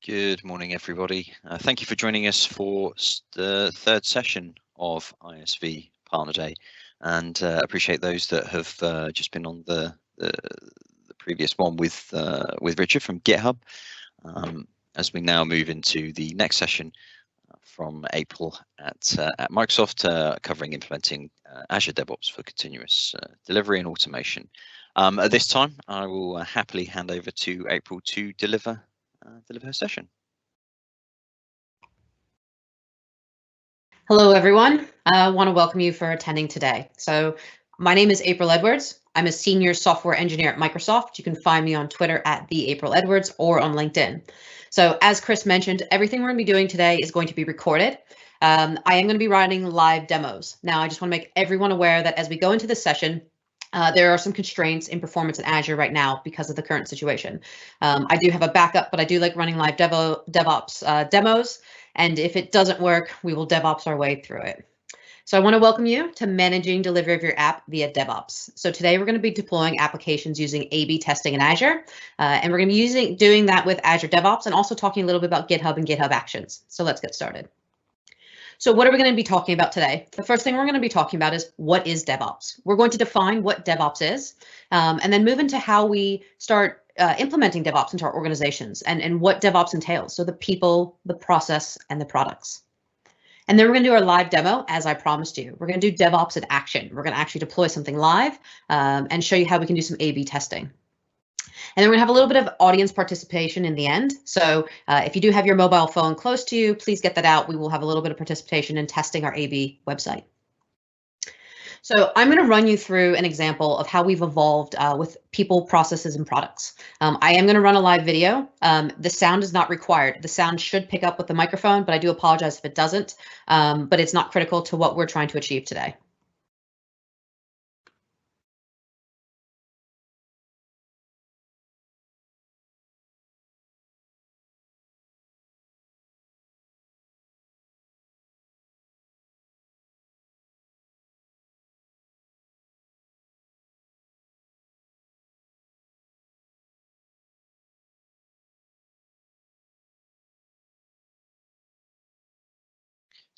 Good morning, everybody. Thank you for joining us for the third session of ISV Partner Day, and appreciate those that have just been on the previous one with Richard from GitHub. As we now move into the next session from April at Microsoft, covering implementing Azure DevOps for continuous delivery and automation. At this time, I will happily hand over to April to deliver her session. Hello, everyone. I want to welcome you for attending today. So my name is April Edwards. I'm a senior software engineer at Microsoft. You can find me on Twitter at @theAprilEdwards or on LinkedIn. So as Chris mentioned, everything we're going to be doing today is going to be recorded. I am going to be running live demos. Now, I just want to make everyone aware that as we go into this session, there are some constraints in performance in Azure right now because of the current situation. I do have a backup, but I do like running live DevOps demos. And if it doesn't work, we will DevOps our way through it. So I want to welcome you to managing delivery of your app via DevOps. So today we're going to be deploying applications using A/B testing in Azure, and we're going to be doing that with Azure DevOps and also talking a little bit about GitHub and GitHub Actions. So let's get started. So what are we going to be talking about today? The first thing we're going to be talking about is what is DevOps. We're going to define what DevOps is, and then move into how we start implementing DevOps into our organizations and what DevOps entails. So the people, the process, and the products. And then we're going to do our live demo, as I promised you. We're going to do DevOps in action. We're going to actually deploy something live and show you how we can do some A/B testing. And then we're going to have a little bit of audience participation in the end. So if you do have your mobile phone close to you, please get that out. We will have a little bit of participation in testing our A/B website. So I'm going to run you through an example of how we've evolved with people, processes, and products. I am going to run a live video. The sound is not required. The sound should pick up with the microphone, but I do apologize if it doesn't. But it's not critical to what we're trying to achieve today.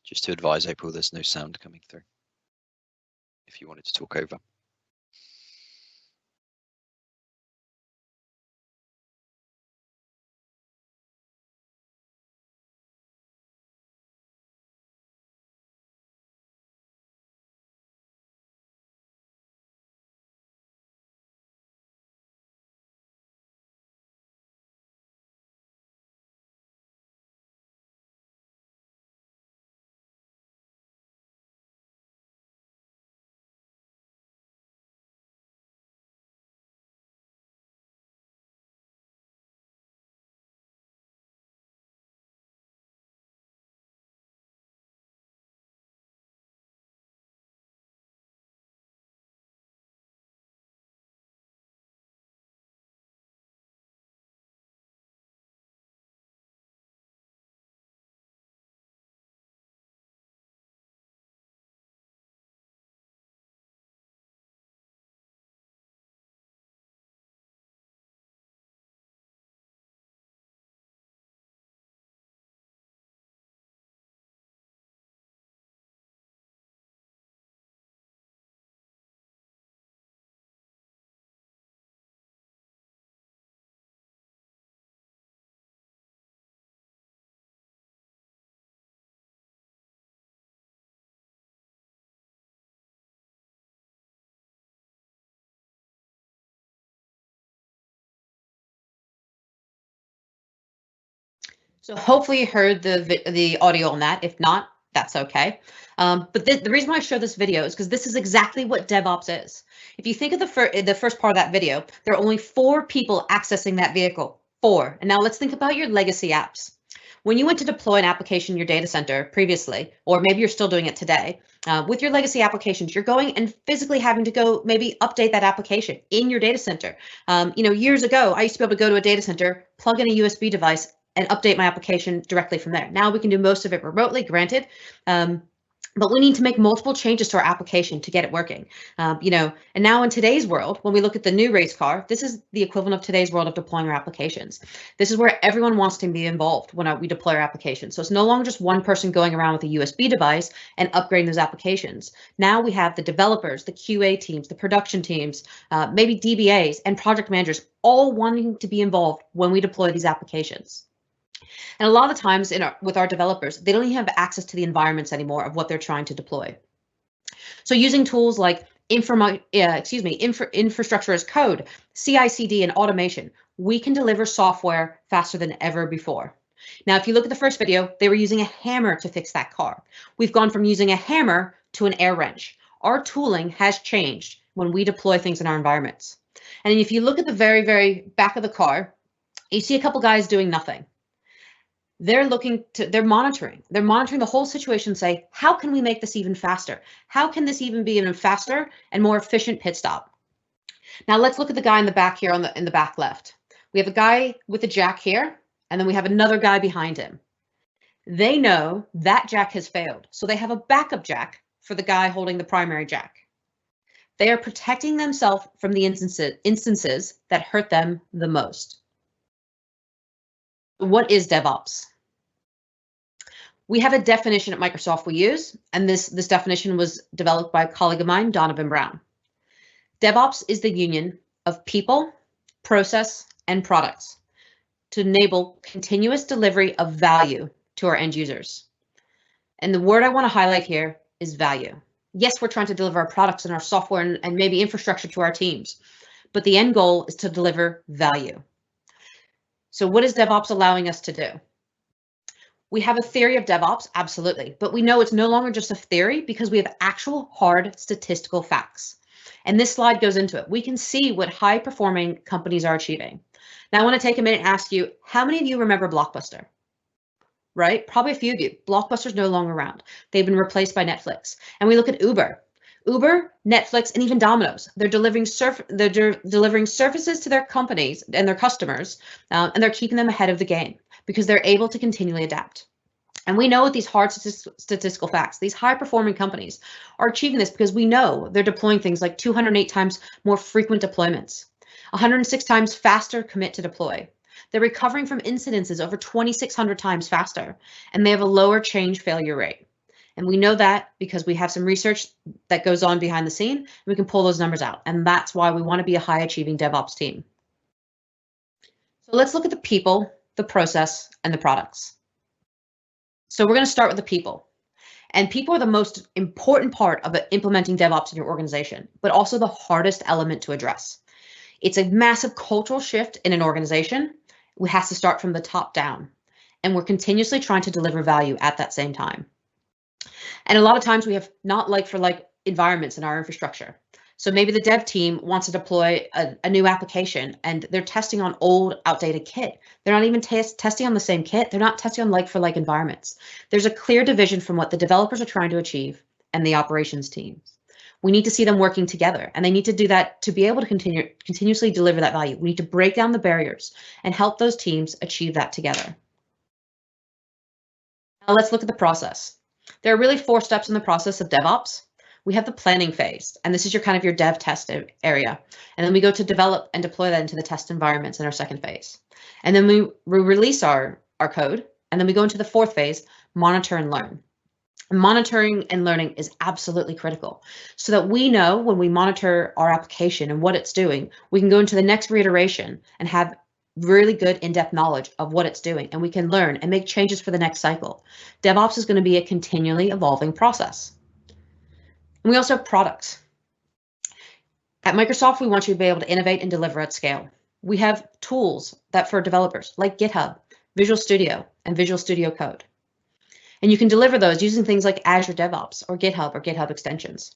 Just to advise April, there's no sound coming through if you wanted to talk over. So hopefully you heard the audio on that. If not, that's okay. But the reason why I show this video is because this is exactly what DevOps is. If you think of the first part of that video, there are only 4 people accessing that vehicle. 4. And now let's think about your legacy apps. When you went to deploy an application in your data center previously, or maybe you're still doing it today, with your legacy applications, you're going and physically having to go maybe update that application in your data center. Years ago, I used to be able to go to a data center, plug in a USB device, and update my application directly from there. Now we can do most of it remotely, granted, But we need to make multiple changes to our application to get it working. And now in today's world, when we look at the new race car, this is the equivalent of today's world of deploying our applications. This is where everyone wants to be involved when we deploy our applications. So it's no longer just one person going around with a USB device and upgrading those applications. Now we have the developers, the QA teams, the production teams, maybe DBAs and project managers all wanting to be involved when we deploy these applications. And a lot of the times with our developers, they don't even have access to the environments anymore of what they're trying to deploy. So using tools like infrastructure as code, CI/CD, and automation, we can deliver software faster than ever before. Now, if you look at the first video, they were using a hammer to fix that car. We've gone from using a hammer to an air wrench. Our tooling has changed when we deploy things in our environments. And if you look at the very, very back of the car, you see a couple guys doing nothing. They're monitoring the whole situation, say, how can we make this even faster? How can this even be even faster and more efficient pit stop? Now let's look at the guy in the back here in the back left. We have a guy with a jack here, and then we have another guy behind him. They know that jack has failed, so they have a backup jack for the guy holding the primary jack. They are protecting themselves from the instances that hurt them the most. What is DevOps? We have a definition at Microsoft we use, and this definition was developed by a colleague of mine, Donovan Brown. DevOps is the union of people, process, and products to enable continuous delivery of value to our end users. And the word I want to highlight here is value. Yes, we're trying to deliver our products and our software and maybe infrastructure to our teams, but the end goal is to deliver value. So what is DevOps allowing us to do? We have a theory of DevOps, absolutely, but we know it's no longer just a theory because we have actual hard statistical facts. And this slide goes into it. We can see what high-performing companies are achieving. Now I want to take a minute and ask you, how many of you remember Blockbuster? Right? Probably a few of you. Blockbuster's no longer around. They've been replaced by Netflix. And we look at Uber, Netflix, and even Domino's. They're delivering services to their companies and their customers, and they're keeping them ahead of the game because they're able to continually adapt. And we know with these hard statistical facts, these high-performing companies are achieving this because we know they're deploying things like 208 times more frequent deployments, 106 times faster commit to deploy. They're recovering from incidences over 2,600 times faster, and they have a lower change failure rate. And we know that because we have some research that goes on behind the scene, and we can pull those numbers out. And that's why we want to be a high achieving DevOps team. So let's look at the people, the process, and the products. So we're going to start with the people. And people are the most important part of implementing DevOps in your organization, but also the hardest element to address. It's a massive cultural shift in an organization. It has to start from the top down. And we're continuously trying to deliver value at that same time. And a lot of times we have not like for like environments in our infrastructure. So maybe the dev team wants to deploy a new application and they're testing on old, outdated kit. They're not even testing on the same kit. They're not testing on like for like environments. There's a clear division from what the developers are trying to achieve and the operations teams. We need to see them working together, and they need to do that to be able to continuously deliver that value. We need to break down the barriers and help those teams achieve that together. Now let's look at the process. There are really 4 steps in the process of DevOps. We have the planning phase, and this is your kind of your dev test area. And then we go to develop and deploy that into the test environments in our second phase. And then we release our code, and then we go into the 4th phase, monitor and learn. Monitoring and learning is absolutely critical so that we know when we monitor our application and what it's doing, we can go into the next reiteration and have really good in-depth knowledge of what it's doing, and we can learn and make changes for the next cycle. DevOps is going to be a continually evolving process. And we also have products. At Microsoft, we want you to be able to innovate and deliver at scale. We have tools that for developers like GitHub, Visual Studio, and Visual Studio Code. And you can deliver those using things like Azure DevOps or GitHub extensions.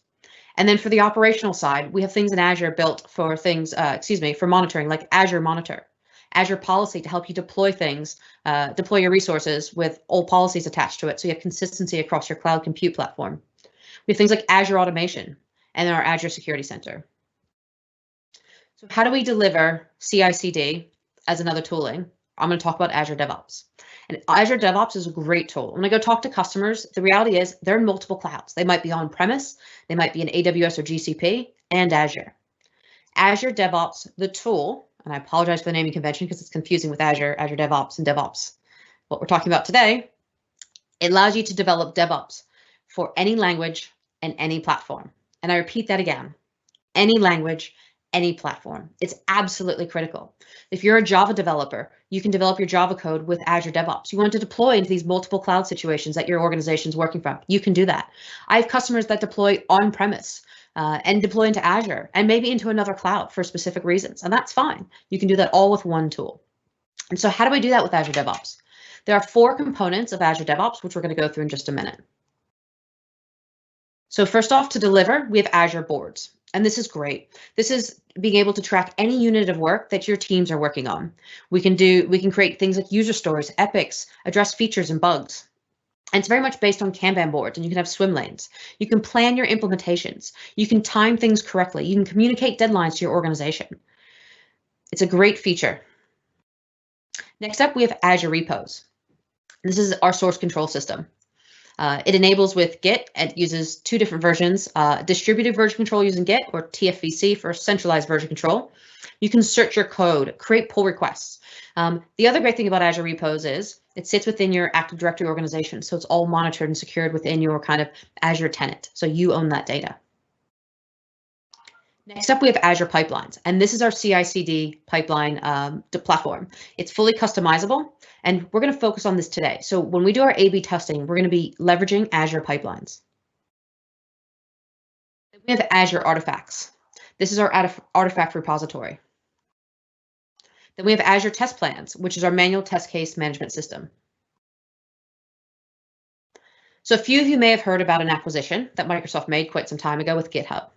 And then for the operational side, we have things in Azure built for things, for monitoring, like Azure Monitor, Azure Policy to help you deploy things, deploy your resources with all policies attached to it, so you have consistency across your cloud compute platform. We have things like Azure Automation and our Azure Security Center. So how do we deliver CI/CD as another tooling I'm going to talk about Azure DevOps. And Azure DevOps is a great tool. When I go talk to customers, the reality is they're in multiple clouds. They might be on-premise, they might be in AWS or GCP, and Azure. Azure DevOps, the tool, and I apologize for the naming convention because it's confusing with Azure DevOps and DevOps. What we're talking about today, it allows you to develop DevOps for any language and any platform. And I repeat that again, any language, any platform. It's absolutely critical. If you're a Java developer, you can develop your Java code with Azure DevOps. You want to deploy into these multiple cloud situations that your organization is working from. You can do that. I have customers that deploy on-premise and deploy into Azure and maybe into another cloud for specific reasons. And that's fine. You can do that all with one tool. And so how do we do that with Azure DevOps? There are 4 components of Azure DevOps, which we're going to go through in just a minute. So first off, to deliver, we have Azure boards. And this is great. This is being able to track any unit of work that your teams are working on. We can create things like user stories, epics, address features and bugs. And it's very much based on Kanban boards, and you can have swim lanes. You can plan your implementations. You can time things correctly. You can communicate deadlines to your organization. It's a great feature. Next up, we have Azure repos. This is our source control system. It enables with Git. It uses 2 different versions, distributed version control using Git, or TFVC for centralized version control. You can search your code, create pull requests. The other great thing about Azure repos is it sits within your Active Directory organization. So it's all monitored and secured within your kind of Azure tenant. So you own that data. Next up, we have Azure Pipelines, and this is our CI/CD pipeline platform. It's fully customizable, and we're going to focus on this today. So when we do our A/B testing, we're going to be leveraging Azure Pipelines. We have Azure Artifacts. This is our artifact repository. Then we have Azure Test Plans, which is our manual test case management system. So a few of you may have heard about an acquisition that Microsoft made quite some time ago with GitHub.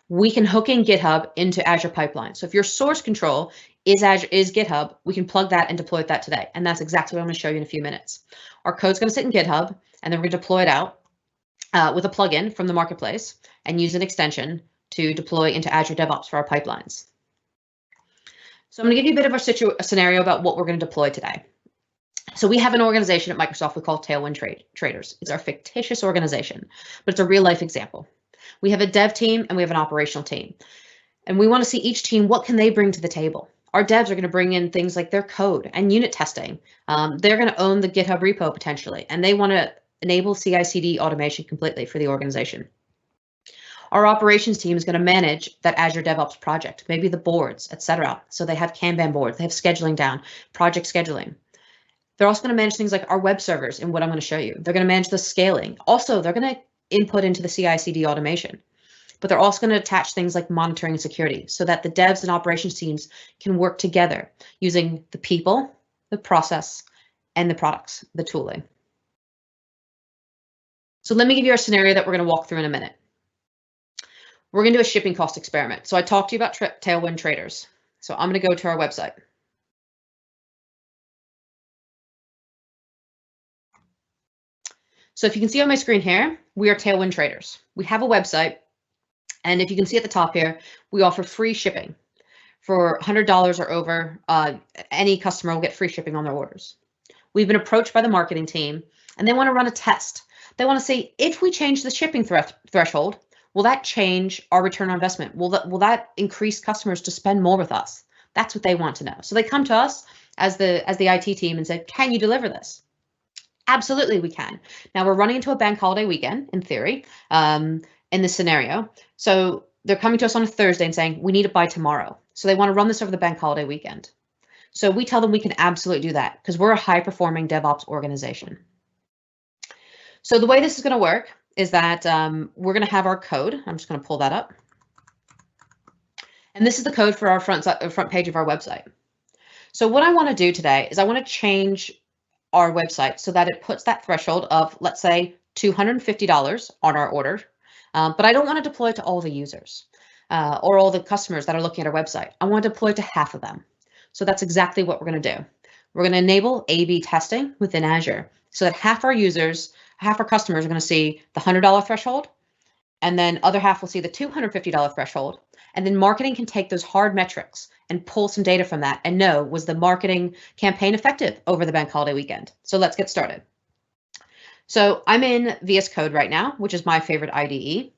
We can hook in GitHub into Azure Pipelines. So if your source control is GitHub, we can plug that and deploy that today. And that's exactly what I'm going to show you in a few minutes. Our code's going to sit in GitHub, and then we're going to deploy it out with a plugin from the marketplace and use an extension to deploy into Azure DevOps for our pipelines. So I'm going to give you a bit of a scenario about what we're going to deploy today. So we have an organization at Microsoft we call Tailwind Traders. It's our fictitious organization, but it's a real life example. We have a dev team and we have an operational team. And we want to see each team, what can they bring to the table? Our devs are going to bring in things like their code and unit testing. They're going to own the GitHub repo potentially, and they want to enable CI/CD automation completely for the organization. Our operations team is going to manage that Azure DevOps project, maybe the boards, etc. So they have Kanban boards, they have scheduling down, project scheduling. They're also going to manage things like our web servers and what I'm going to show you. They're going to manage the scaling. Also, they're going to input into the CI/CD automation, but they're also going to attach things like monitoring and security so that the devs and operations teams can work together using the people, the process, and the products, the tooling. So let me give you our scenario that we're going to walk through in a minute. We're going to do a shipping cost experiment. So I talked to you about Tailwind Traders. So I'm going to go to our website. So if you can see on my screen here, we are Tailwind Traders. We have a website, and if you can see at the top here, we offer free shipping. For $100 or over, any customer will get free shipping on their orders. We've been approached by the marketing team, and they want to run a test. They want to say, if we change the shipping threshold, will that change our return on investment? Will that increase customers to spend more with us? That's what they want to know. So they come to us as the IT team and say, can you deliver this? Absolutely, we can. Now we're running into a bank holiday weekend, in theory, in this scenario. So they're coming to us on a Thursday and saying, we need it by tomorrow. So they want to run this over the bank holiday weekend. So we tell them we can absolutely do that because we're a high-performing DevOps organization. So the way this is going to work is that we're going to have our code. I'm just going to pull that up. And this is the code for our front page of our website. So what I want to do today is I want to change our website so that it puts that threshold of, let's say, $250 on our order. But I don't want to deploy to all the users or all the customers that are looking at our website. I want to deploy to half of them. So that's exactly what we're going to do. We're going to enable A/B testing within Azure so that half our customers are going to see the $100 threshold and then other half will see the $250 threshold. And then marketing can take those hard metrics and pull some data from that and know, was the marketing campaign effective over the bank holiday weekend? So let's get started. So I'm in VS Code right now, which is my favorite IDE.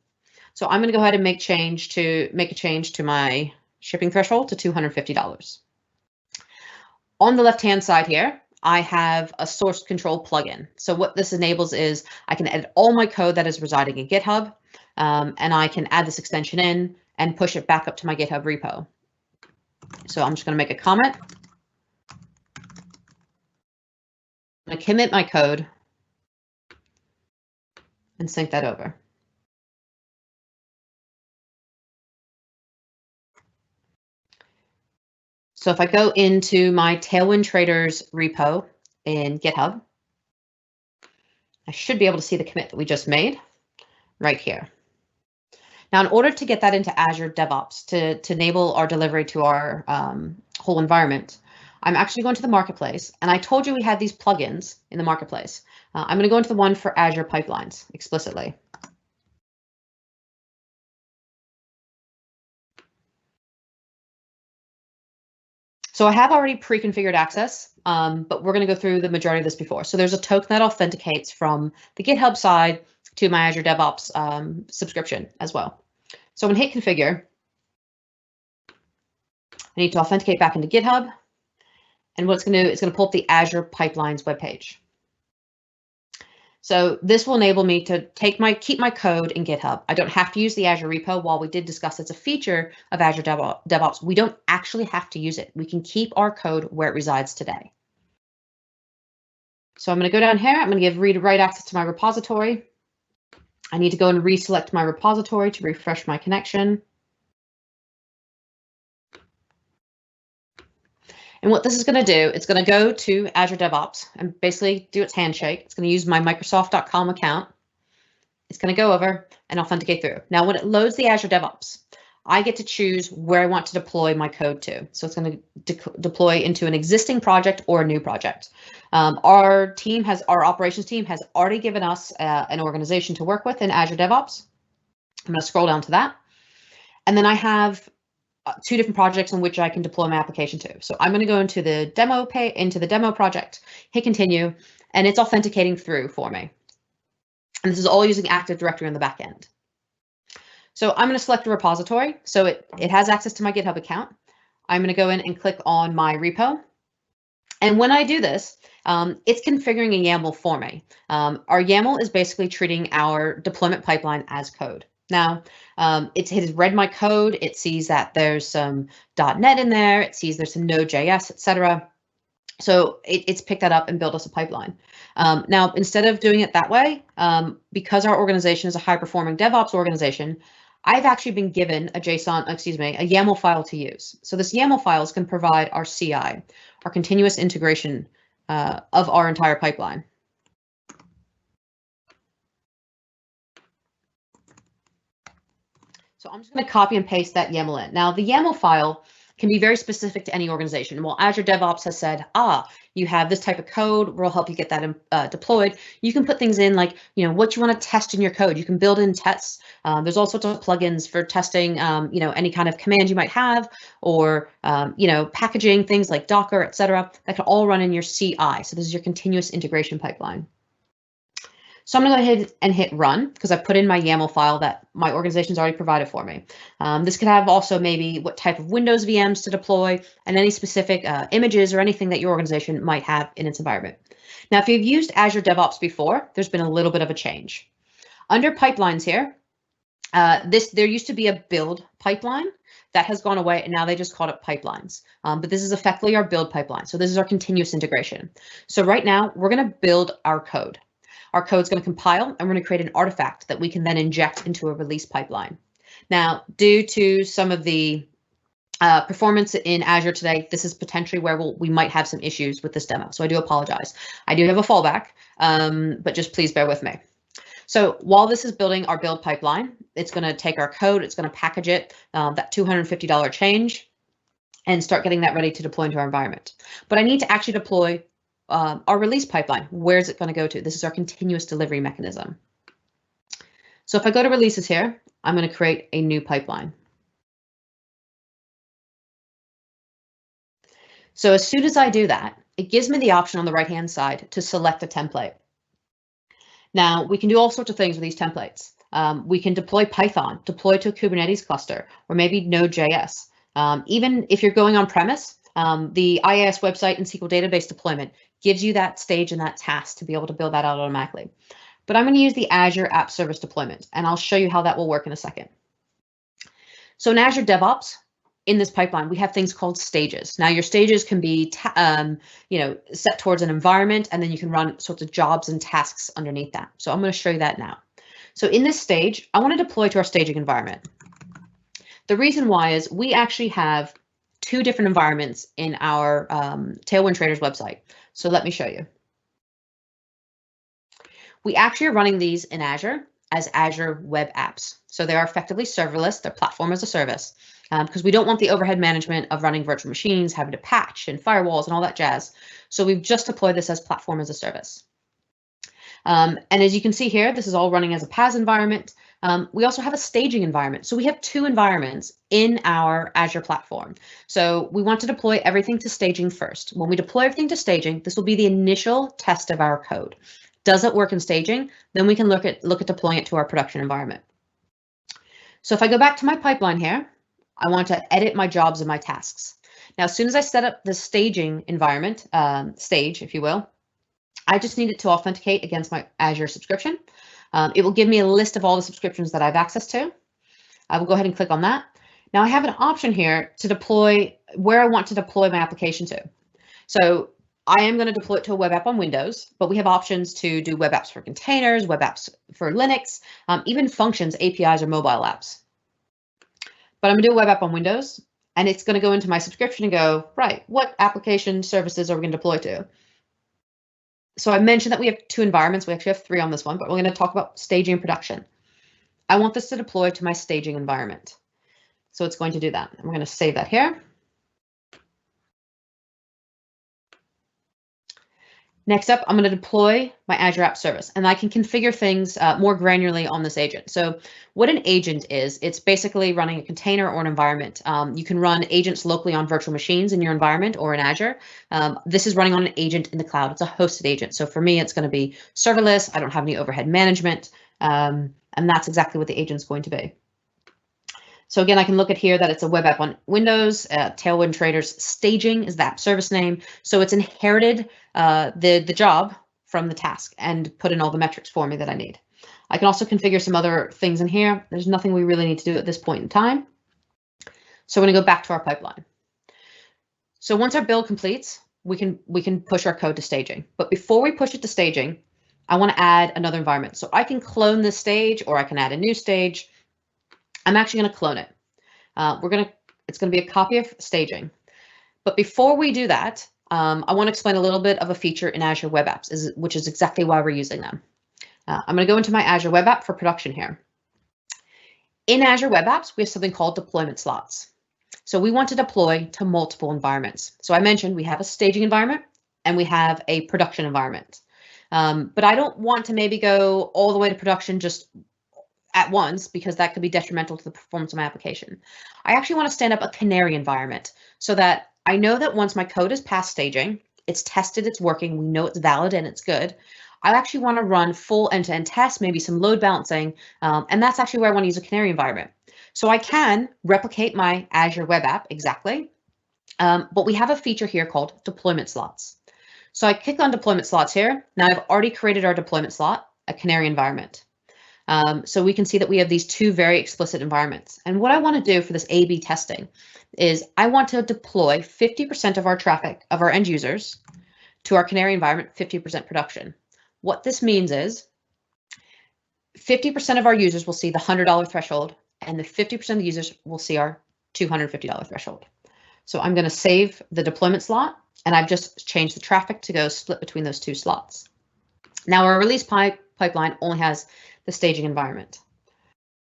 So I'm going to go ahead and make a change to my shipping threshold to $250. On the left-hand side here, I have a source control plugin. So what this enables is I can edit all my code that is residing in GitHub, and I can add this extension in and push it back up to my GitHub repo. So I'm just going to make a comment. I'm going to commit my code and sync that over. So if I go into my Tailwind Traders repo in GitHub, I should be able to see the commit that we just made right here. Now, in order to get that into Azure DevOps, to enable our delivery to our whole environment, I'm actually going to the marketplace, and I told you we had these plugins in the marketplace. I'm going to go into the one for Azure Pipelines explicitly. So I have already pre-configured access, but we're going to go through the majority of this before. So there's a token that authenticates from the GitHub side to my Azure DevOps subscription as well. So I'm going to hit configure. I need to authenticate back into GitHub. And what it's going to do, it's going to pull up the Azure Pipelines webpage. So this will enable me to keep my code in GitHub. I don't have to use the Azure repo. While we did discuss it's a feature of Azure DevOps, we don't actually have to use it. We can keep our code where it resides today. So I'm going to go down here. I'm going to give read-write access to my repository. I need to go and reselect my repository to refresh my connection. And what this is going to do, it's going to go to Azure DevOps and basically do its handshake. It's going to use my Microsoft.com account. It's going to go over and authenticate through. Now, when it loads the Azure DevOps, I get to choose where I want to deploy my code to. So it's going to deploy into an existing project or a new project. Our operations team has already given us an organization to work with in Azure DevOps. I'm going to scroll down to that. And then I have two different projects in which I can deploy my application to. So I'm going to go into the demo project, hit continue, and it's authenticating through for me. And this is all using Active Directory on the back end. So I'm going to select a repository. So it has access to my GitHub account. I'm going to go in and click on my repo. And when I do this, it's configuring a YAML for me. Our YAML is basically treating our deployment pipeline as code. Now, it has read my code. It sees that there's some .NET in there. It sees there's some Node.js, etc. So it's picked that up and built us a pipeline. Now, instead of doing it that way, because our organization is a high-performing DevOps organization, I've actually been given a YAML file to use. So this YAML files can provide our CI, our continuous integration of our entire pipeline. So I'm just going to copy and paste that YAML in. Now, the YAML file can be very specific to any organization. Well, Azure DevOps has said, you have this type of code, we'll help you get that deployed. You can put things in like, what you want to test in your code. You can build in tests. There's all sorts of plugins for testing, any kind of command you might have, or, packaging things like Docker, etc. That can all run in your CI. So this is your continuous integration pipeline. So I'm going to go ahead and hit run because I put in my YAML file that my organization's already provided for me. This could have also maybe what type of Windows VMs to deploy and any specific images or anything that your organization might have in its environment. Now, if you've used Azure DevOps before, there's been a little bit of a change. Under pipelines here, there used to be a build pipeline that has gone away, and now they just called it pipelines. But this is effectively our build pipeline. So this is our continuous integration. So right now, we're going to build our code. Our code's going to compile, and we're going to create an artifact that we can then inject into a release pipeline. Now, due to some of the performance in Azure today, this is potentially where we might have some issues with this demo. So I do apologize. I do have a fallback, but just please bear with me. So while this is building our build pipeline, it's going to take our code, it's going to package it, that $250 change, and start getting that ready to deploy into our environment. But I need to actually deploy our release pipeline. Where's it going to go to? This is our continuous delivery mechanism. So if I go to releases here, I'm going to create a new pipeline. So as soon as I do that, it gives me the option on the right-hand side to select a template. Now, we can do all sorts of things with these templates. We can deploy Python, deploy to a Kubernetes cluster, or maybe Node.js. Even if you're going on premise, the IIS website and SQL database deployment gives you that stage and that task to be able to build that out automatically. But I'm going to use the Azure App Service deployment, and I'll show you how that will work in a second. So in Azure DevOps, in this pipeline, we have things called stages. Now, your stages can be, set towards an environment, and then you can run sorts of jobs and tasks underneath that. So I'm going to show you that now. So in this stage, I want to deploy to our staging environment. The reason why is we actually have two different environments in our Tailwind Traders website. So let me show you. We actually are running these in Azure as Azure Web Apps. So they are effectively serverless, they're platform as a service, because we don't want the overhead management of running virtual machines, having to patch and firewalls and all that jazz. So we've just deployed this as platform as a service. And as you can see here, this is all running as a PaaS environment. We also have a staging environment. So we have two environments in our Azure platform. So we want to deploy everything to staging first. When we deploy everything to staging, this will be the initial test of our code. Does it work in staging? Then we can look at deploying it to our production environment. So if I go back to my pipeline here, I want to edit my jobs and my tasks. Now, as soon as I set up the staging environment, stage, if you will, I just need it to authenticate against my Azure subscription. It will give me a list of all the subscriptions that I have access to. I will go ahead and click on that. Now I have an option here to deploy where I want to deploy my application to. So I am going to deploy it to a web app on Windows, but we have options to do web apps for containers, web apps for Linux, even functions, APIs, or mobile apps. But I'm going to do a web app on Windows, and it's going to go into my subscription and go, right, what application services are we going to deploy to? So I mentioned that we have two environments. We actually have three on this one, but we're going to talk about staging and production. I want this to deploy to my staging environment. So it's going to do that. I'm going to save that here. Next up, I'm going to deploy my Azure App Service, and I can configure things more granularly on this agent. So what an agent is, it's basically running a container or an environment. You can run agents locally on virtual machines in your environment or in Azure. This is running on an agent in the cloud. It's a hosted agent. So for me, it's going to be serverless. I don't have any overhead management, and that's exactly what the agent's going to be. So again, I can look at here that it's a web app on Windows. Tailwind Traders staging is the app service name. So it's inherited the job from the task and put in all the metrics for me that I need. I can also configure some other things in here. There's nothing we really need to do at this point in time. So we're going to go back to our pipeline. So once our build completes, we can push our code to staging. But before we push it to staging, I want to add another environment. So I can clone this stage, or I can add a new stage. I'm actually going to clone it. It's going to be a copy of staging. But before we do that, I want to explain a little bit of a feature in Azure Web Apps, which is exactly why we're using them. I'm going to go into my Azure Web App for production here. In Azure Web Apps, we have something called deployment slots. So we want to deploy to multiple environments. So I mentioned we have a staging environment and we have a production environment. But I don't want to maybe go all the way to production just at once, because that could be detrimental to the performance of my application. I actually want to stand up a Canary environment so that I know that once my code is past staging, it's tested, it's working, we know it's valid and it's good. I actually want to run full end-to-end tests, maybe some load balancing, and that's actually where I want to use a Canary environment. So I can replicate my Azure Web App exactly, but we have a feature here called deployment slots. So I click on deployment slots here. Now I've already created our deployment slot, a Canary environment. So we can see that we have these two very explicit environments. And what I want to do for this A/B testing is I want to deploy 50% of our traffic of our end users to our Canary environment, 50% production. What this means is 50% of our users will see the $100 threshold, and the 50% of the users will see our $250 threshold. So I'm going to save the deployment slot, and I've just changed the traffic to go split between those two slots. Now our release pipeline only has the staging environment.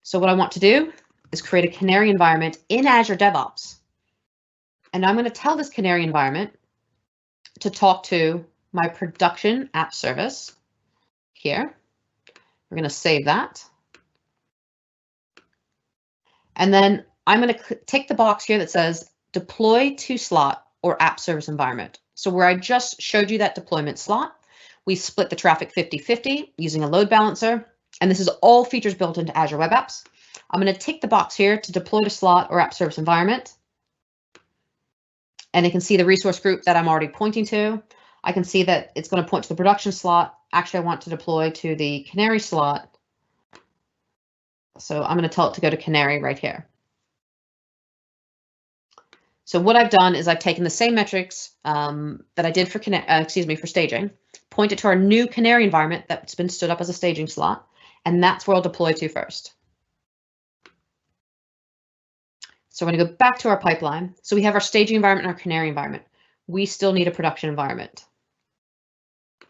So what I want to do is create a Canary environment in Azure DevOps. And I'm going to tell this Canary environment to talk to my production app service here. We're going to save that. And then I'm going to tick the box here that says deploy to slot or app service environment. So where I just showed you that deployment slot, we split the traffic 50-50 using a load balancer. And this is all features built into Azure Web Apps. I'm going to tick the box here to deploy to slot or app service environment. And you can see the resource group that I'm already pointing to. I can see that it's going to point to the production slot. Actually, I want to deploy to the Canary slot. So I'm going to tell it to go to Canary right here. So what I've done is I've taken the same metrics that I did for for staging, pointed to our new Canary environment that's been stood up as a staging slot, and that's where I'll deploy to first. So I'm going to go back to our pipeline. So we have our staging environment and our Canary environment. We still need a production environment.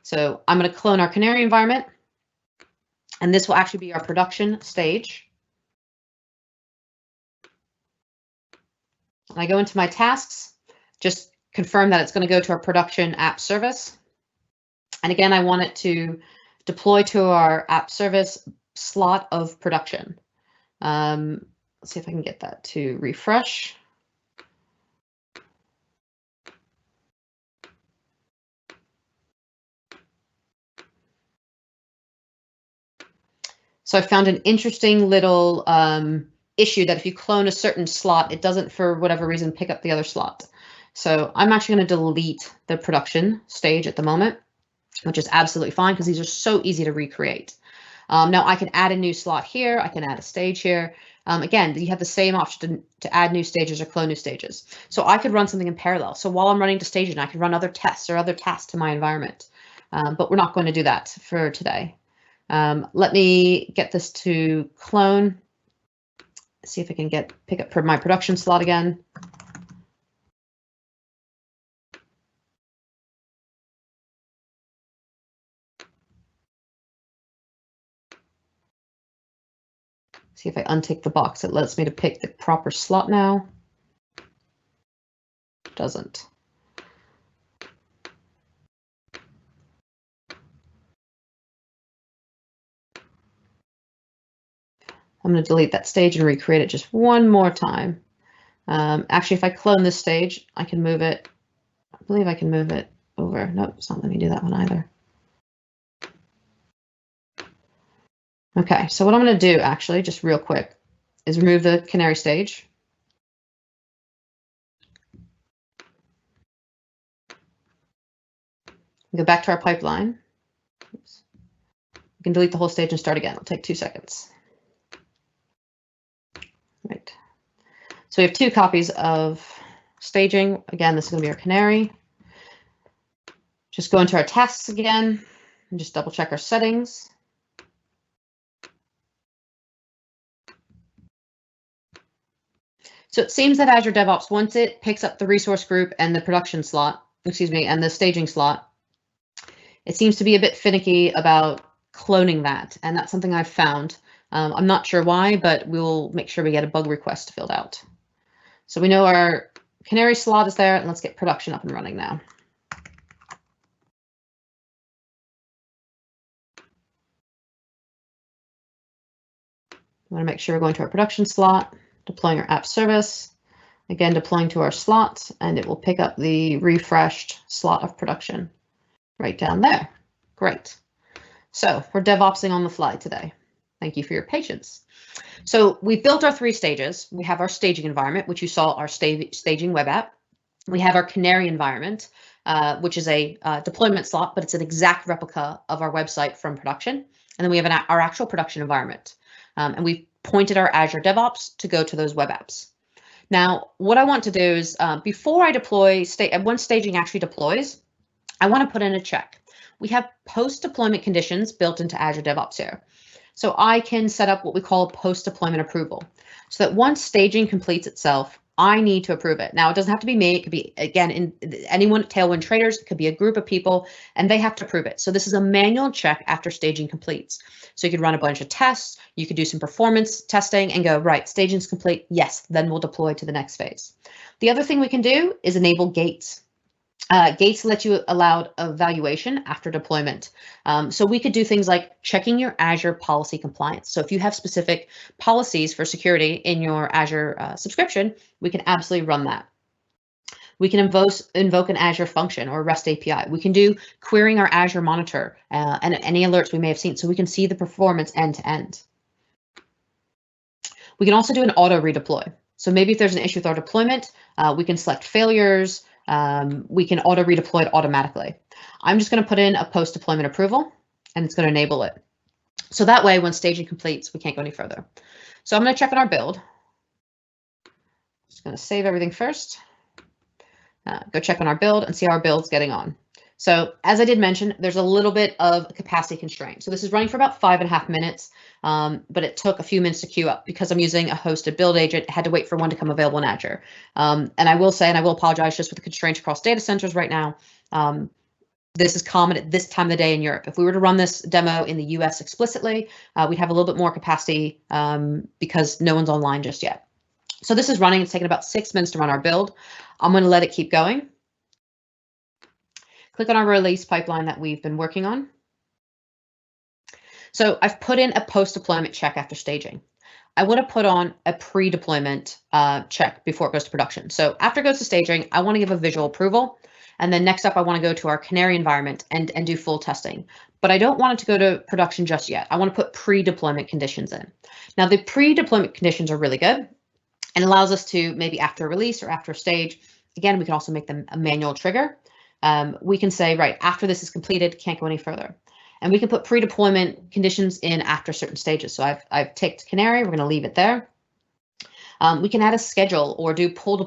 So I'm going to clone our Canary environment, and this will actually be our production stage. And I go into my tasks, just confirm that it's going to go to our production app service. And again, I want it to deploy to our app service slot of production. Let's see if I can get that to refresh. So I found an interesting little issue that if you clone a certain slot, it doesn't, for whatever reason, pick up the other slot. So I'm actually going to delete the production stage at the moment, which is absolutely fine because these are so easy to recreate. Now I can add a new slot here. I can add a stage here. Again, you have the same option to add new stages or clone new stages. So I could run something in parallel. So while I'm running to staging, I could run other tests or other tasks to my environment. But we're not going to do that for today. Let me get this to clone. See if I can pick up my production slot again. See if I untick the box, it lets me to pick the proper slot now. Doesn't. I'm going to delete that stage and recreate it just one more time. Actually, if I clone this stage, I can move it. I believe I can move it over. Nope, it's not letting me do that one either. Okay, so what I'm going to do, actually, just real quick, is remove the Canary stage. Go back to our pipeline. Oops. We can delete the whole stage and start again. It'll take 2 seconds. Right. So we have 2 copies of staging. Again, this is going to be our Canary. Just go into our tasks again and just double check our settings. So it seems that Azure DevOps, once it picks up the resource group and the production slot, and the staging slot, it seems to be a bit finicky about cloning that. And that's something I've found. I'm not sure why, but we'll make sure we get a bug request filled out. So we know our Canary slot is there, and let's get production up and running now. We want to make sure we're going to our production slot, deploying our app service, again, deploying to our slot, and it will pick up the refreshed slot of production right down there. Great. So we're DevOpsing on the fly today. Thank you for your patience. So we've built our 3 stages. We have our staging environment, which you saw our staging web app. We have our Canary environment, which is a deployment slot, but it's an exact replica of our website from production. And then we have our actual production environment. And we've pointed our Azure DevOps to go to those web apps. Now, what I want to do is before I deploy, once staging actually deploys, I want to put in a check. We have post-deployment conditions built into Azure DevOps here. So I can set up what we call a post-deployment approval, so that once staging completes itself, I need to approve it. Now, it doesn't have to be me. It could be, again, anyone, Tailwind traders, it could be a group of people, and they have to approve it. So this is a manual check after staging completes. So you could run a bunch of tests, you could do some performance testing and go, right, staging's complete, yes, then we'll deploy to the next phase. The other thing we can do is enable gates. Gates let you allow evaluation after deployment. So we could do things like checking your Azure policy compliance. So if you have specific policies for security in your Azure subscription, we can absolutely run that. We can invoke an Azure function or REST API. We can do querying our Azure monitor and any alerts we may have seen so we can see the performance end to end. We can also do an auto redeploy. So maybe if there's an issue with our deployment, we can select failures. We can auto redeploy it automatically. I'm just going to put in a post deployment approval and it's going to enable it. So that way, when staging completes, we can't go any further. So I'm going to check on our build. Just going to save everything first. Go check on our build and see how our build's getting on. So as I did mention, there's a little bit of capacity constraint. So this is running for about 5.5 minutes, but it took a few minutes to queue up because I'm using a hosted build agent. I had to wait for one to come available in Azure. And I will say, and I will apologize just with the constraints across data centers right now. This is common at this time of the day in Europe. If we were to run this demo in the US explicitly, we'd have a little bit more capacity because no one's online just yet. So this is running. It's taken about 6 minutes to run our build. I'm going to let it keep going. Click on our release pipeline that we've been working on. So I've put in a post-deployment check after staging. I want to put on a pre-deployment check before it goes to production. So after it goes to staging, I want to give a visual approval. And then next up, I want to go to our Canary environment and do full testing. But I don't want it to go to production just yet. I want to put pre-deployment conditions in. Now, the pre-deployment conditions are really good and allows us to maybe after a release or after a stage, again, we can also make them a manual trigger. We can say, right, after this is completed, can't go any further. And we can put pre-deployment conditions in after certain stages. So I've ticked Canary, we're going to leave it there. We can add a schedule or do pull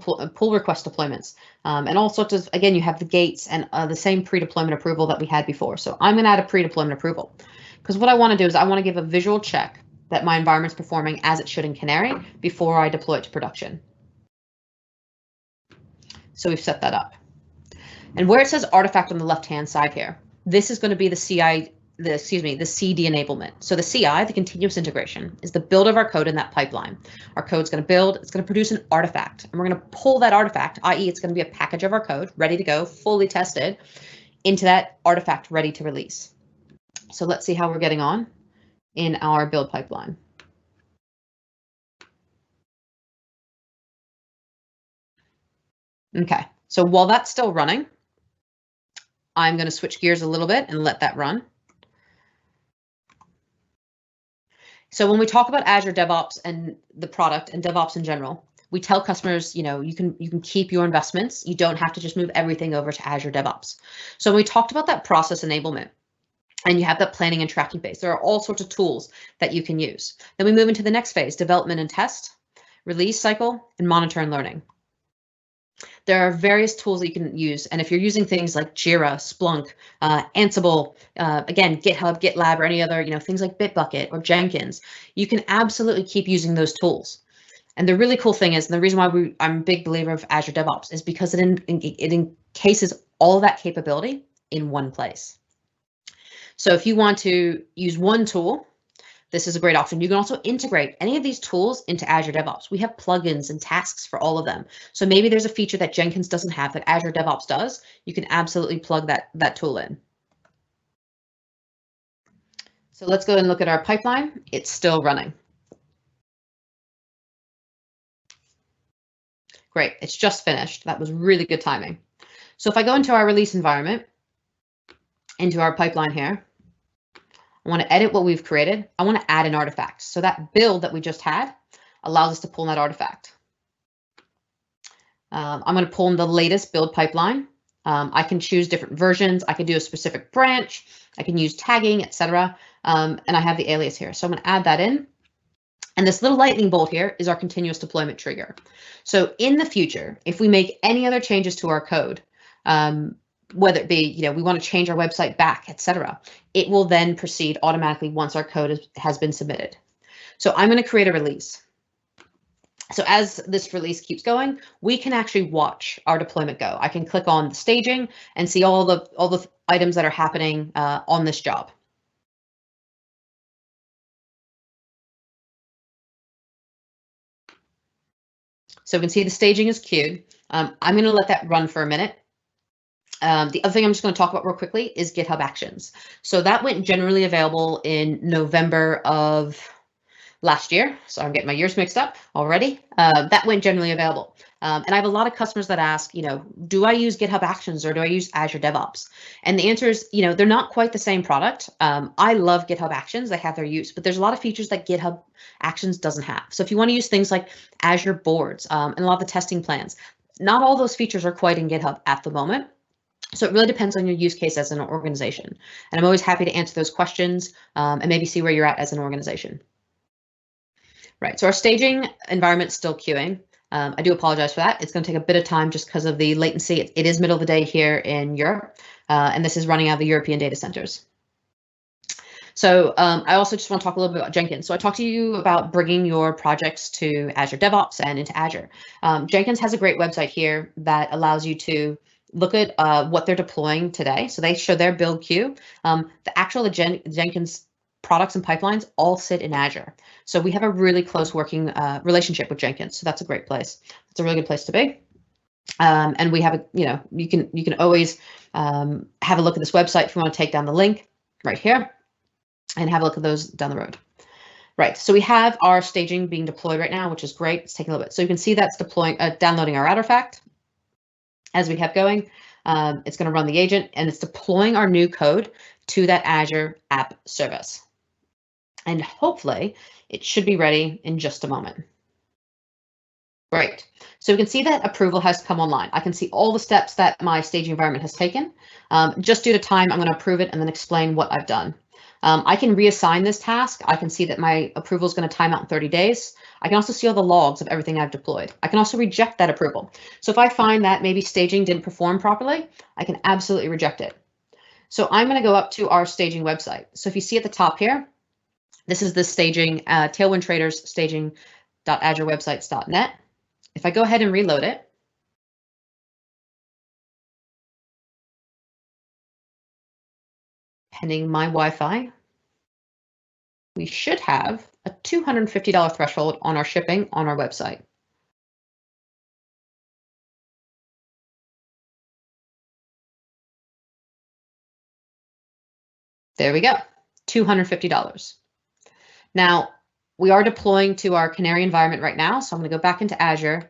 request deployments and all sorts of, again, you have the gates and the same pre-deployment approval that we had before. So I'm going to add a pre-deployment approval because what I want to do is I want to give a visual check that my environment's performing as it should in Canary before I deploy it to production. So we've set that up. And where it says artifact on the left-hand side here, this is going to be the CD enablement. So the CI, the continuous integration, is the build of our code in that pipeline. Our code's going to build, it's going to produce an artifact, and we're going to pull that artifact, i.e. it's going to be a package of our code, ready to go, fully tested, into that artifact ready to release. So let's see how we're getting on in our build pipeline. Okay, so while that's still running, I'm going to switch gears a little bit and let that run. So when we talk about Azure DevOps and the product and DevOps in general, we tell customers, you know, you can keep your investments. You don't have to just move everything over to Azure DevOps. So when we talked about that process enablement, and you have that planning and tracking phase, there are all sorts of tools that you can use. Then we move into the next phase, development and test, release cycle, and monitor and learning. There are various tools that you can use. And if you're using things like Jira, Splunk, Ansible, again, GitHub, GitLab, or any other, things like Bitbucket or Jenkins, you can absolutely keep using those tools. And the really cool thing is, and the reason why I'm a big believer of Azure DevOps is because it encases all of that capability in one place. So if you want to use one tool, this is a great option. You can also integrate any of these tools into Azure DevOps. We have plugins and tasks for all of them. So maybe there's a feature that Jenkins doesn't have that Azure DevOps does. You can absolutely plug that tool in. So let's go and look at our pipeline. It's still running. Great, it's just finished. That was really good timing. So if I go into our release environment, into our pipeline here, I want to edit what we've created. I want to add an artifact. So that build that we just had allows us to pull in that artifact. I'm going to pull in the latest build pipeline. I can choose different versions. I can do a specific branch. I can use tagging, etc. And I have the alias here. So I'm going to add that in. And this little lightning bolt here is our continuous deployment trigger. So in the future, if we make any other changes to our code, whether it be, we want to change our website back, etc., it will then proceed automatically once our code has been submitted. So I'm going to create a release. So as this release keeps going, we can actually watch our deployment go. I can click on the staging and see all the items that are happening on this job. So we can see the staging is queued. I'm going to let that run for a minute. The other thing I'm just going to talk about real quickly is GitHub Actions. So that went generally available in November of last year. So I'm getting my years mixed up already. That went generally available. And I have a lot of customers that ask, do I use GitHub Actions or do I use Azure DevOps? And the answer is, they're not quite the same product. I love GitHub Actions. They have their use, but there's a lot of features that GitHub Actions doesn't have. So if you want to use things like Azure boards and a lot of the testing plans, not all those features are quite in GitHub at the moment. So it really depends on your use case as an organization. And I'm always happy to answer those questions and maybe see where you're at as an organization. Right, so our staging environment's still queuing. I do apologize for that. It's going to take a bit of time just because of the latency. It is middle of the day here in Europe, and this is running out of the European data centers. So I also just want to talk a little bit about Jenkins. So I talked to you about bringing your projects to Azure DevOps and into Azure. Jenkins has a great website here that allows you to look at what they're deploying today. So they show their build queue. The actual Jenkins products and pipelines all sit in Azure. So we have a really close working relationship with Jenkins. So that's a great place. It's a really good place to be. And we have a, you can always have a look at this website if you want to take down the link right here and have a look at those down the road. Right, so we have our staging being deployed right now, which is great. It's taking a little bit. So you can see that's deploying, downloading our artifact as we have going. It's going to run the agent and it's deploying our new code to that Azure app service. And hopefully it should be ready in just a moment. Great. So we can see that approval has come online. I can see all the steps that my staging environment has taken. Just due to time, I'm going to approve it and then explain what I've done. I can reassign this task. I can see that my approval is going to time out in 30 days. I can also see all the logs of everything I've deployed. I can also reject that approval. So if I find that maybe staging didn't perform properly, I can absolutely reject it. So I'm going to go up to our staging website. So if you see at the top here, this is the staging, Tailwind Traders staging.azurewebsites.net. If I go ahead and reload it, pending my Wi-Fi, we should have a $250 threshold on our shipping on our website. There we go, $250. Now, we are deploying to our Canary environment right now, so I'm going to go back into Azure,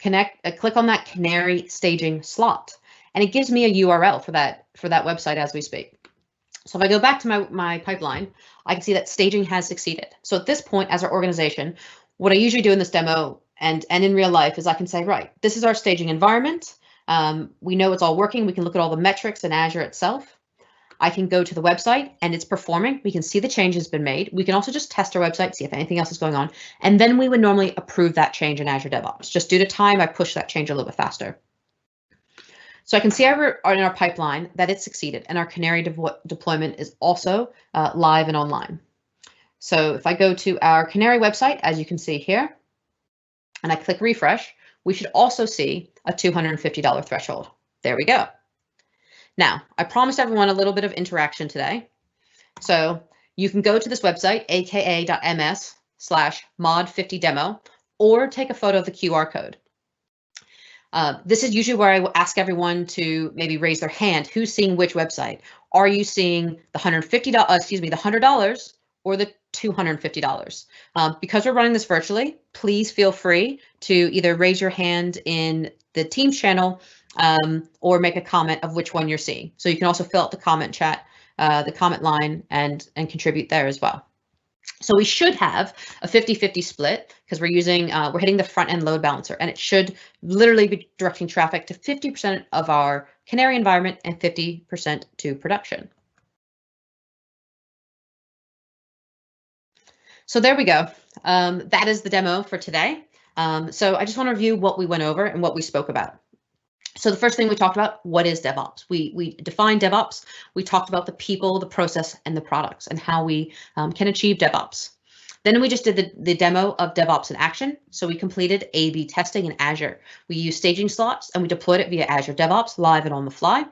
click on that Canary staging slot, and it gives me a URL for that website as we speak. So if I go back to my pipeline, I can see that staging has succeeded. So at this point, as our organization, what I usually do in this demo and in real life is I can say, right, this is our staging environment. We know it's all working. We can look at all the metrics in Azure itself. I can go to the website and it's performing. We can see the change has been made. We can also just test our website, see if anything else is going on. And then we would normally approve that change in Azure DevOps. Just due to time, I push that change a little bit faster. So I can see in our pipeline that it succeeded and our Canary deployment is also live and online. So if I go to our Canary website, as you can see here, and I click refresh, we should also see a $250 threshold. There we go. Now, I promised everyone a little bit of interaction today. So you can go to this website, aka.ms/mod50demo, or take a photo of the QR code. This is usually where I will ask everyone to maybe raise their hand. Who's seeing which website? Are you seeing the $100 or the $250? Because we're running this virtually, please feel free to either raise your hand in the Teams channel or make a comment of which one you're seeing. So you can also fill out the comment chat, the comment line, and contribute there as well. So we should have a 50-50 split because we're hitting the front end load balancer, and it should literally be directing traffic to 50% of our Canary environment and 50% to production. So there we go. That is the demo for today. So I just want to review what we went over and what we spoke about. So the first thing we talked about, what is DevOps? We defined DevOps. We talked about the people, the process, and the products, and how we can achieve DevOps. Then we just did the demo of DevOps in action. So we completed A/B testing in Azure. We used staging slots, and we deployed it via Azure DevOps, live and on the fly.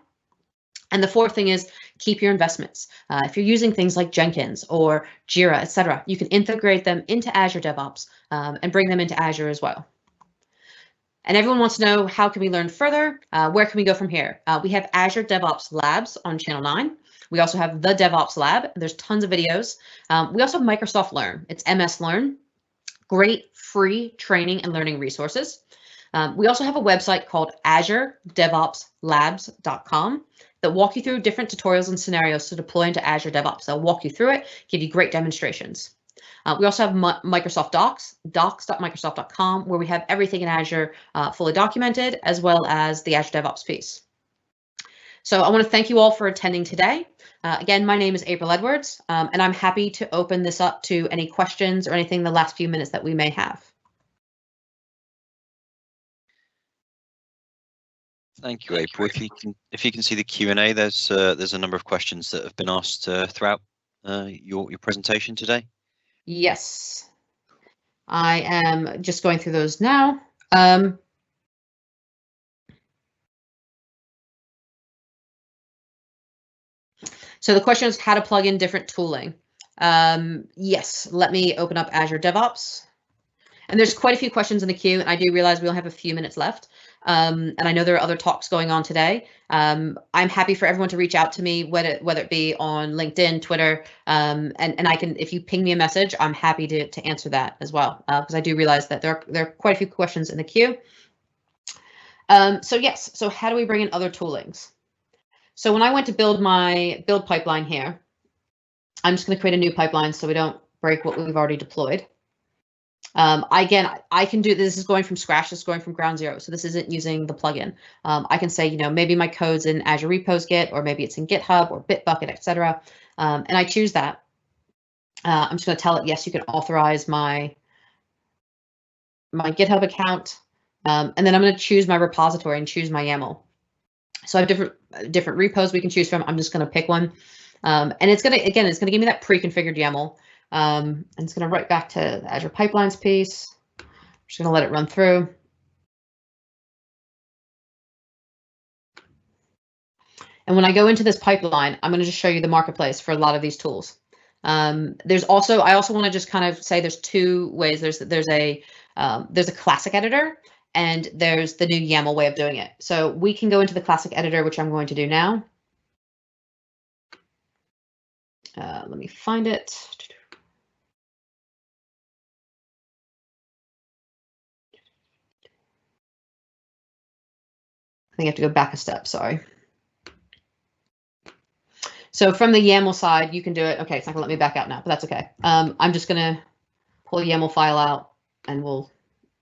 And the fourth thing is keep your investments. If you're using things like Jenkins or Jira, etc., you can integrate them into Azure DevOps and bring them into Azure as well. And everyone wants to know, how can we learn further? Where can we go from here? We have Azure DevOps Labs on Channel 9. We also have the DevOps Lab. There's tons of videos. We also have Microsoft Learn. It's MS Learn. Great free training and learning resources. We also have a website called AzureDevOpsLabs.com that walk you through different tutorials and scenarios to deploy into Azure DevOps. They'll walk you through it, give you great demonstrations. We also have Microsoft Docs, docs.microsoft.com, where we have everything in Azure fully documented, as well as the Azure DevOps piece. So I want to thank you all for attending today. Again, my name is April Edwards, and I'm happy to open this up to any questions or anything in the last few minutes that we may have. Thank you, April. If you can see the Q&A, there's a number of questions that have been asked throughout your presentation today. Yes, I am just going through those now. So the question is how to plug in different tooling. Yes, let me open up Azure DevOps. And there's quite a few questions in the queue, and I do realize we only have a few minutes left. And I know there are other talks going on today. I'm happy for everyone to reach out to me, whether it be on LinkedIn, Twitter, and I can, if you ping me a message, I'm happy to answer that as well, because I do realize that there are quite a few questions in the queue. So yes, so how do we bring in other toolings? So when I went to build my build pipeline here, I'm just going to create a new pipeline so we don't break what we've already deployed. Again, I can do this is going from scratch, this is going from ground zero. So this isn't using the plugin. I can say, maybe my code's in Azure Repos Git, or maybe it's in GitHub or Bitbucket, etc. And I choose that. I'm just going to tell it, yes, you can authorize my GitHub account. And then I'm going to choose my repository and choose my YAML. So I have different repos we can choose from. I'm just going to pick one. And it's going to give me that pre-configured YAML. And it's going to write back to the Azure Pipelines piece. I'm just going to let it run through. And when I go into this pipeline, I'm going to just show you the marketplace for a lot of these tools. I also want to just kind of say there's two ways. There's a classic editor, and there's the new YAML way of doing it. So we can go into the classic editor, which I'm going to do now. Let me find it. I think I have to go back a step, sorry. So from the YAML side, you can do it. Okay, it's not gonna let me back out now, but that's okay. I'm just gonna pull a YAML file out and we'll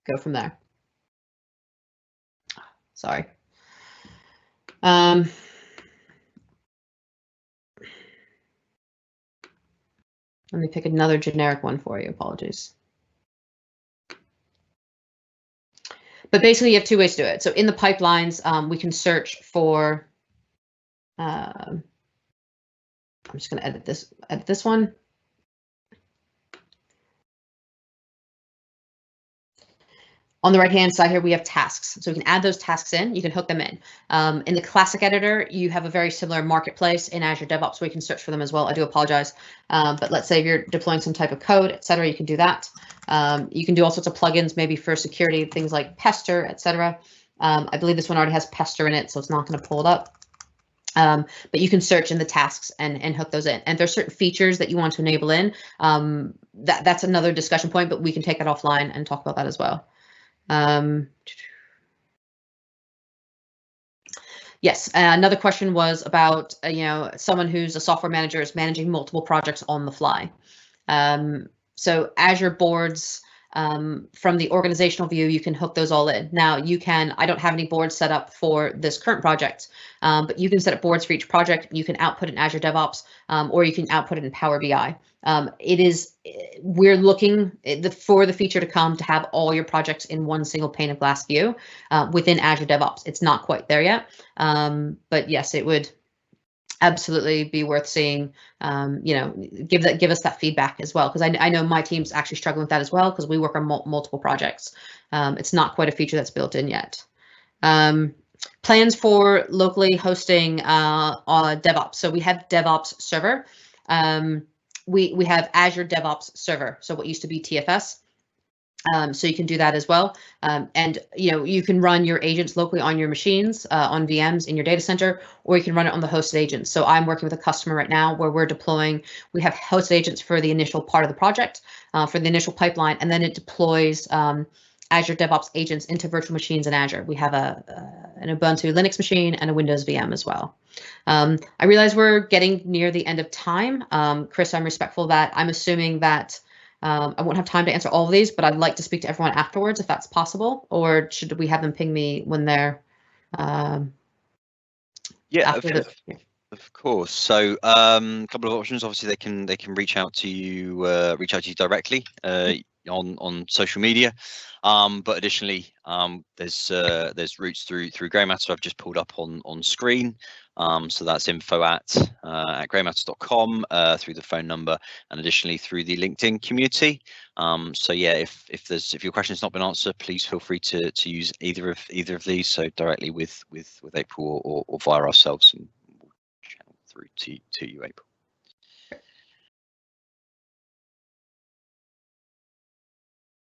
go from there. Sorry. Let me pick another generic one for you, apologies. But basically you have two ways to do it. So in the pipelines, we can search for, I'm just going to edit this one. On the right-hand side here, we have tasks. So we can add those tasks in, you can hook them in. In the classic editor, you have a very similar marketplace in Azure DevOps where you can search for them as well. I do apologize. But let's say if you're deploying some type of code, etc., you can do that. You can do all sorts of plugins, maybe for security, things like Pester, etc. I believe this one already has Pester in it, so it's not going to pull it up. But you can search in the tasks and hook those in. And there's certain features that you want to enable in. That's another discussion point, but we can take that offline and talk about that as well. Yes, another question was about someone who's a software manager is managing multiple projects on the fly. So Azure boards, from the organizational view, you can hook those all in. Now you can, I don't have any boards set up for this current project, but you can set up boards for each project. You can output in Azure DevOps, or you can output it in Power BI. We're looking for the feature to come to have all your projects in one single pane of glass view within Azure DevOps. It's not quite there yet, but yes, it would absolutely be worth seeing. Give us that feedback as well, because I know my team's actually struggling with that as well, because we work on multiple projects. It's not quite a feature that's built in yet. Plans for locally hosting DevOps. So we have DevOps server. We have Azure DevOps server, so what used to be TFS. So you can do that as well. And you can run your agents locally on your machines, on VMs in your data center, or you can run it on the hosted agents. So I'm working with a customer right now where we have hosted agents for the initial part of the project, for the initial pipeline, and then it deploys Azure DevOps agents into virtual machines in Azure. We have an Ubuntu Linux machine and a Windows VM as well. I realize we're getting near the end of time. Chris, I'm respectful of that. I'm assuming that I won't have time to answer all of these, but I'd like to speak to everyone afterwards if that's possible, or should we have them ping me when they're Of course. So a couple of options. Obviously, they can reach out to you directly on social media. But additionally, there's routes through Grey Matter I've just pulled up on screen. So that's info@greymatter.com through the phone number, and additionally through the LinkedIn community. So yeah, if your question's not been answered, please feel free to use either of these. So directly with April or via ourselves, and we'll channel through to you, April.